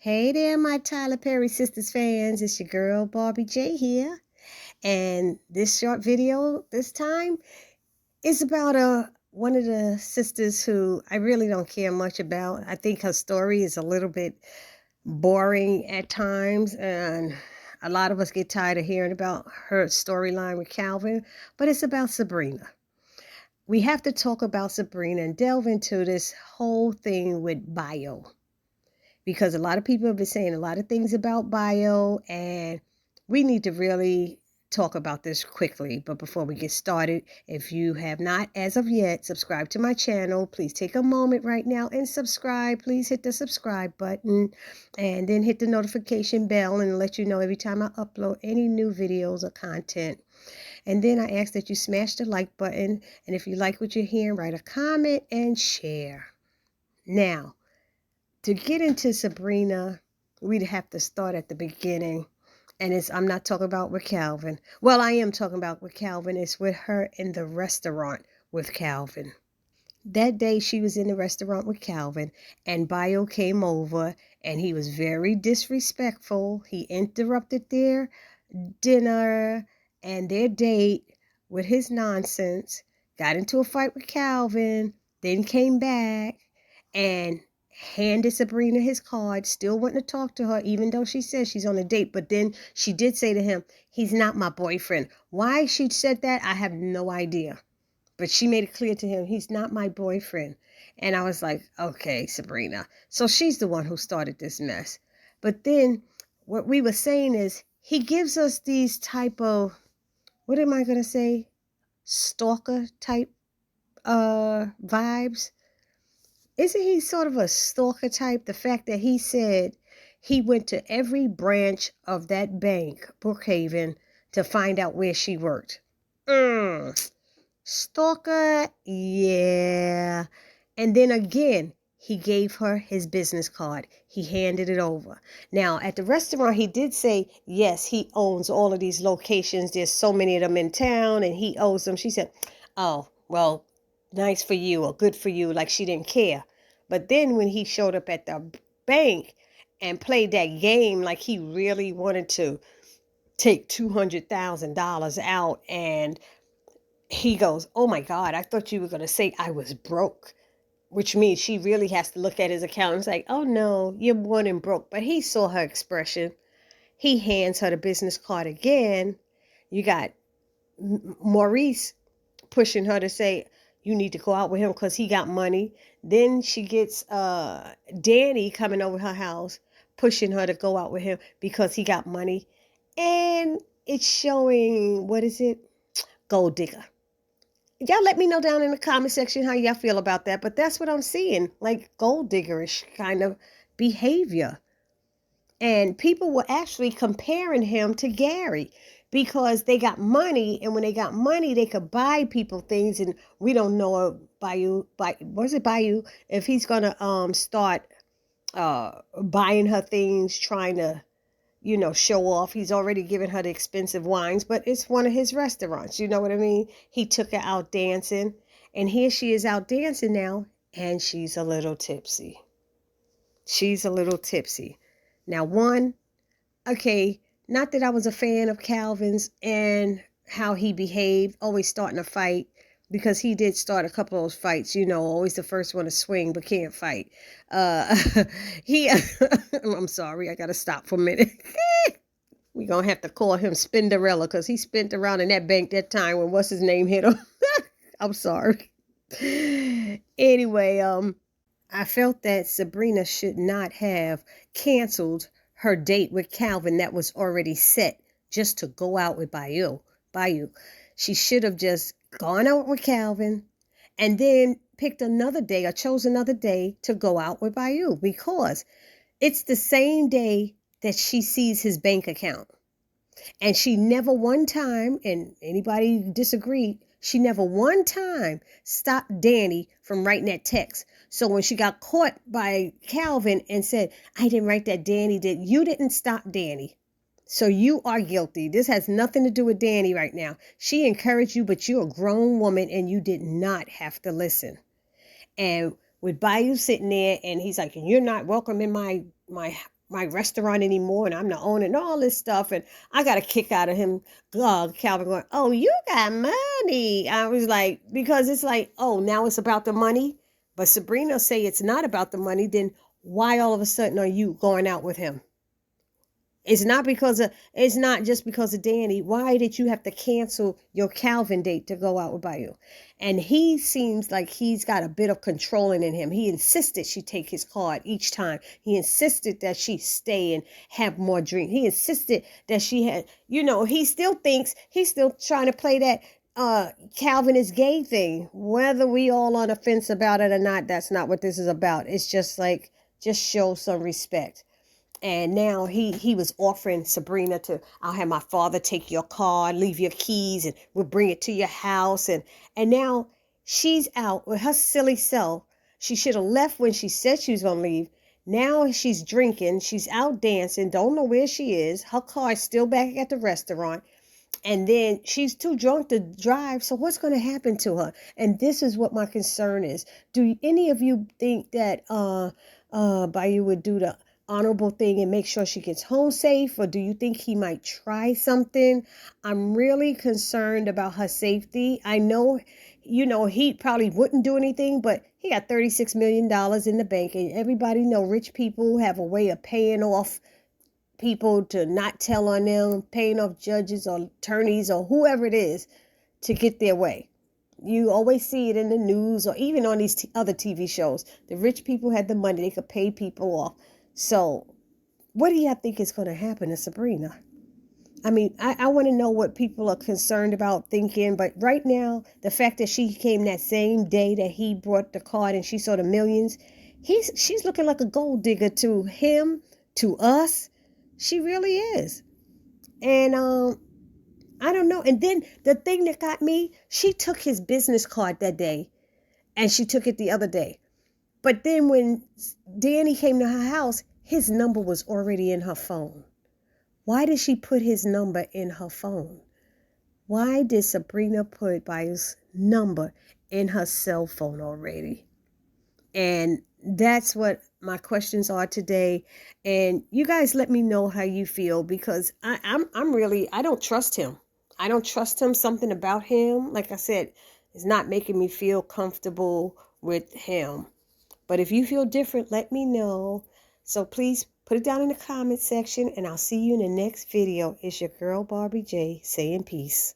Hey there, my Tyler Perry Sistas fans. It's your girl, Barbie J here. And this short video this time is about one of the sisters who I really don't care much about. I think her story is a little bit boring at times, and a lot of us get tired of hearing about her storyline with Calvin, but it's about Sabrina. We have to talk about Sabrina and delve into this whole thing with Bayou, because a lot of people have been saying a lot of things about Bayou, and we need to really talk about this quickly. But before we get started, if you have not as of yet subscribed to my channel, please take a moment right now and subscribe. Please hit the subscribe button and then hit the notification bell and let you know every time I upload any new videos or content. And then I ask that you smash the like button, and if you like what you're hearing, write a comment and share. Now, to get into Sabrina, we'd have to start at the beginning. And I'm not talking about with Calvin. Well, I am talking about with Calvin. It's with her in the restaurant with Calvin. That day she was in the restaurant with Calvin, and Bayou came over, and he was very disrespectful. He interrupted their dinner and their date with his nonsense, got into a fight with Calvin, then came back and handed Sabrina his card, still wanting to talk to her, even though she says she's on a date. But then she did say to him, he's not my boyfriend. Why she said that, I have no idea. But she made it clear to him, he's not my boyfriend. And I was like, okay, Sabrina. So she's the one who started this mess. But then what we were saying is, he gives us these type of, what am I going to say? Stalker type vibes. Isn't he sort of a stalker type? The fact that he said he went to every branch of that bank, Brookhaven, to find out where she worked. Stalker, yeah. And then again, he gave her his business card. He handed it over. Now, at the restaurant, he did say, yes, he owns all of these locations. There's so many of them in town, and he owes them. She said, oh, well, nice for you or good for you, like she didn't care. But then when he showed up at the bank and played that game like he really wanted to take $200,000 out, and he goes, oh my God, I thought you were going to say I was broke, which means she really has to look at his account and say, oh no, you're more than broke. But he saw her expression. He hands her the business card again. You got Maurice pushing her to say, you need to go out with him because he got money. Then she gets Danny coming over her house, pushing her to go out with him because he got money. And it's showing, what is it? Gold digger. Y'all let me know down in the comment section how y'all feel about that. But that's what I'm seeing, like gold diggerish kind of behavior. And people were actually comparing him to Gary because they got money, and when they got money, they could buy people things. And we don't know Bayou, if he's gonna start buying her things, trying to show off. He's already given her the expensive wines, but it's one of his restaurants. You know what I mean? He took her out dancing, and here she is out dancing now, and she's a little tipsy. She's a little tipsy. Now, okay, not that I was a fan of Calvin's and how he behaved, always starting a fight, because he did start a couple of those fights, always the first one to swing but can't fight. I'm sorry, I gotta stop for a minute. We're gonna have to call him Spinderella because he spent around in that bank that time when what's his name hit him. I'm sorry. Anyway, I felt that Sabrina should not have canceled her date with Calvin that was already set just to go out with Bayou. She should have just gone out with Calvin and then picked another day or chose another day to go out with Bayou, because it's the same day that she sees his bank account. And she never one time, and anybody disagreed, she never one time stopped Danny from writing that text. So when she got caught by Calvin and said, I didn't write that, Danny did, you didn't stop Danny. So you are guilty. This has nothing to do with Danny right now. She encouraged you, but you're a grown woman and you did not have to listen. And with Bayou sitting there and he's like, you're not welcome in my my restaurant anymore, and I'm the owner and all this stuff. And I got a kick out of him, Calvin going, oh, you got money. I was like, because it's like, oh, now it's about the money. But Sabrina say it's not about the money. Then why all of a sudden are you going out with him? It's not just because of Danny. Why did you have to cancel your Calvin date to go out with Bayou? And he seems like he's got a bit of controlling in him. He insisted she take his card each time. He insisted that she stay and have more drinks. He insisted that she had, he still thinks he's still trying to play that Calvin is gay thing. Whether we all on the fence about it or not, that's not what this is about. It's just like, just show some respect. And now he was offering Sabrina I'll have my father take your car, leave your keys, and we'll bring it to your house. And now she's out with her silly self. She should have left when she said she was going to leave. Now she's drinking. She's out dancing. Don't know where she is. Her car is still back at the restaurant. And then she's too drunk to drive. So what's going to happen to her? And this is what my concern is. Do any of you think that Bayou would do the honorable thing and make sure she gets home safe, or do you think he might try something? I'm really concerned about her safety. I know, he probably wouldn't do anything, but he got $36 million in the bank, and everybody know rich people have a way of paying off people to not tell on them, paying off judges or attorneys or whoever it is to get their way. You always see it in the news or even on these other TV shows. The rich people had the money, they could pay people off. So what do you think is going to happen to Sabrina? I mean, I want to know what people are concerned about thinking. But right now, the fact that she came that same day that he brought the card and she saw the millions, she's looking like a gold digger to him, to us. She really is. And I don't know. And then the thing that got me, she took his business card that day and she took it the other day. But then when Danny came to her house, his number was already in her phone. Why did she put his number in her phone? Why did Sabrina put Bayou's number in her cell phone already? And that's what my questions are today. And you guys let me know how you feel, because I don't trust him. I don't trust him. Something about him, like I said, is not making me feel comfortable with him. But if you feel different, let me know. So please put it down in the comment section, and I'll see you in the next video. It's your girl, Barbie J, saying peace.